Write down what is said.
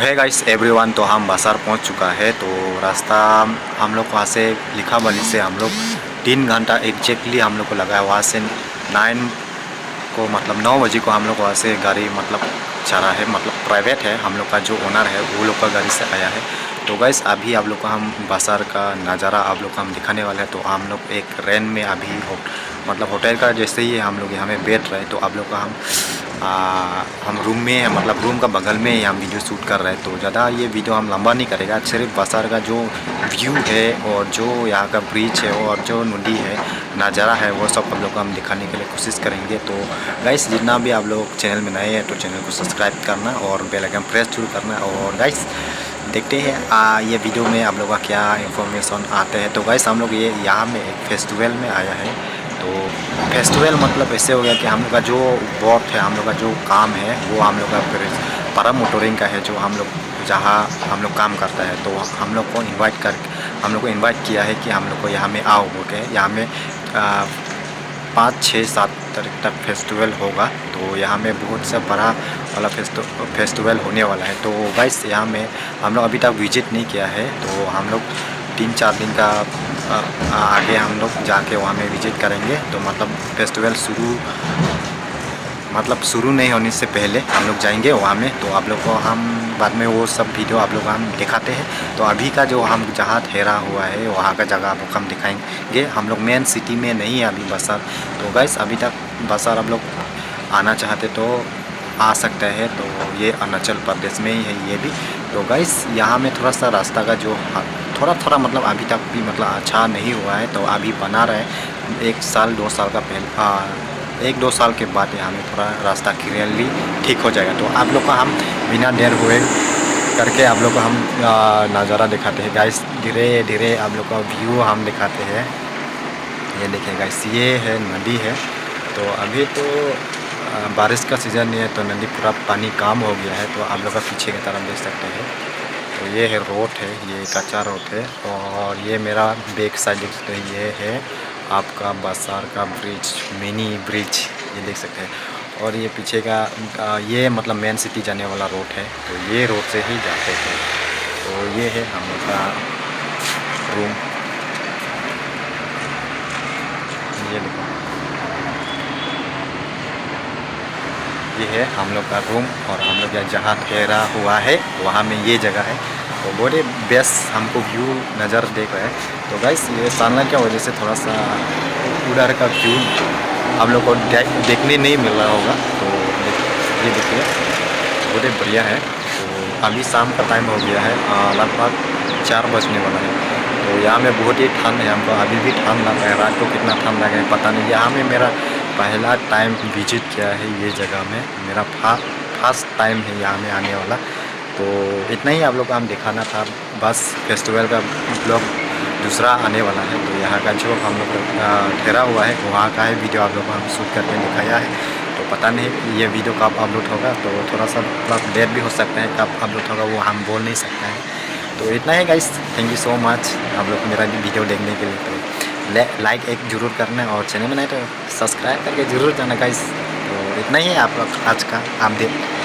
है guys everyone, तो हम बाजार पहुंच चुका है। तो रास्ता हम लोग वहाँ से लिखा वाली से हम लोग 3 घंटा एग्जैक्टली हम लोग को लगा है। वहाँ से 9 को मतलब 9 बजे को हम लोग वहाँ से गाड़ी मतलब चला है, मतलब प्राइवेट है। हम लोग का जो ओनर है वो लोग का गाड़ी से आया है। तो गाइस अभी आप लोग को हम बाजार का नज़ारा आप लोग को हम दिखाने वाले हैं। तो हम लोग एक रेन में अभी मतलब होटल का जैसे ही हम लोग यहाँ में बैठ रहे हैं। तो आप लोग का हम रूम में है, मतलब रूम का बगल में ही हम वीडियो शूट कर रहे हैं। तो ज़्यादा ये वीडियो हम लंबा नहीं करेगा, सिर्फ बाजार का जो व्यू है और जो यहाँ का ब्रिज है और जो नदी है नज़ारा है वो सब आप लोग को हम दिखाने के लिए कोशिश करेंगे। तो गाइस जितना भी आप लोग चैनल में नए हैं तो चैनल को सब्सक्राइब करना और बेल आइकन प्रेस जरूर करना। और गाइस देखते हैं ये वीडियो में आप लोग का क्या इंफॉर्मेशन आते हैं। तो गाइस हम लोग ये यहाँ में एक फेस्टिवल में आया है। तो फेस्टिवल मतलब ऐसे हो गया कि हम लोग का जो वर्क है, हम लोग का जो काम है वो हम लोग का परम मोटरिंग का है, जो हम लोग जहाँ हम लोग काम करता है। तो हम लोग को हम लोग को इन्वाइट किया है कि हम लोग को यहाँ में आओ बोल के। यहाँ में 5, 6, 7 तारीख तक फेस्टिवल होगा। तो यहाँ में बहुत सा बड़ा वाला फेस्टिवल होने वाला है। तो गाइस यहाँ में हम लोग अभी तक विजिट नहीं किया है। तो हम लोग 3-4 दिन का आगे हम लोग जाके वहाँ में विजिट करेंगे। तो मतलब फेस्टिवल शुरू नहीं होने से पहले हम लोग जाएंगे वहाँ में। तो आप लोग को हम बाद में वो सब वीडियो आप लोग हम दिखाते हैं। तो अभी का जो हम जहाँ ठहरा हुआ है वहाँ का जगह आप लोग हम दिखाएंगे। हम लोग मेन सिटी में नहीं है अभी बाजार। तो गाइस अभी तक बाजार आप लोग आना चाहते तो आ सकते हैं। तो ये अरुणाचल प्रदेश में ही है ये भी। तो गाइस यहाँ में थोड़ा सा रास्ता का जो थोड़ा मतलब अभी तक भी मतलब अच्छा नहीं हुआ है। तो अभी बना रहे हैं 1 साल 2 साल का पहले 1-2 साल के बाद यहाँ में थोड़ा रास्ता क्लियरली ठीक हो जाएगा। तो आप लोग का हम बिना देर हुए करके आप लोग को हम नज़ारा दिखाते हैं गाइस। धीरे धीरे आप लोग का व्यू हम दिखाते हैं। ये देखिए गाइस, ये है नदी है। तो अभी तो बारिश का सीज़न नहीं है तो नदी पूरा पानी कम हो गया है। तो आप लोग का पीछे की तरफ देख सकते हैं। तो ये है रोड है, ये कच्चा रोड है। और ये मेरा बैक साइड देख सकते हैं, ये है आपका बाजार का ब्रिज, मिनी ब्रिज ये देख सकते हैं। और ये पीछे का ये मतलब मेन सिटी जाने वाला रोड है। तो ये रोड से ही जाते हैं। तो ये है हम लोग का रूम, ये देखो ये है हम लोग का रूम। और हम लोग जहाँ ठहरा हुआ है वहाँ में ये जगह है। तो बड़े बेस्ट हमको व्यू नज़र देख रहे हैं। तो गाइस ये सनलाइट की वजह से थोड़ा सा उधर का व्यू हम लोग को देखने नहीं मिल रहा होगा। तो ये देखिए बड़े बढ़िया है। तो अभी शाम का टाइम हो गया है, लगभग 4 बजने वाला है। तो यहाँ में बहुत ही ठंड है, हमको अभी भी ठंड लग रहा है। रात को कितना ठंड लगा है पता नहीं। यहाँ में मेरा पहला टाइम विजिट किया है ये जगह में, मेरा फर्स्ट टाइम है यहाँ में आने वाला। तो इतना ही आप लोग को हम दिखाना था, बस फेस्टिवल का ब्लॉग दूसरा आने वाला है। तो यहाँ का जो हम लोग ठहरा हुआ है वहाँ का है वीडियो आप लोग को हम शूट करके दिखाया है। तो पता नहीं ये वीडियो कब अपलोड होगा, तो थोड़ा सा मतलब लेट भी हो सकता है, कब अपलोड होगा वो हम बोल नहीं सकते हैं। तो इतना ही guys, thank you so much आप लोग मेरा वीडियो देखने के लिए। तो लाइक एक ज़रूर करना और चैनल में नहीं तो सब्सक्राइब करके ज़रूर जाना गाइस। तो इतना ही है आप लोग आज का अपडेट।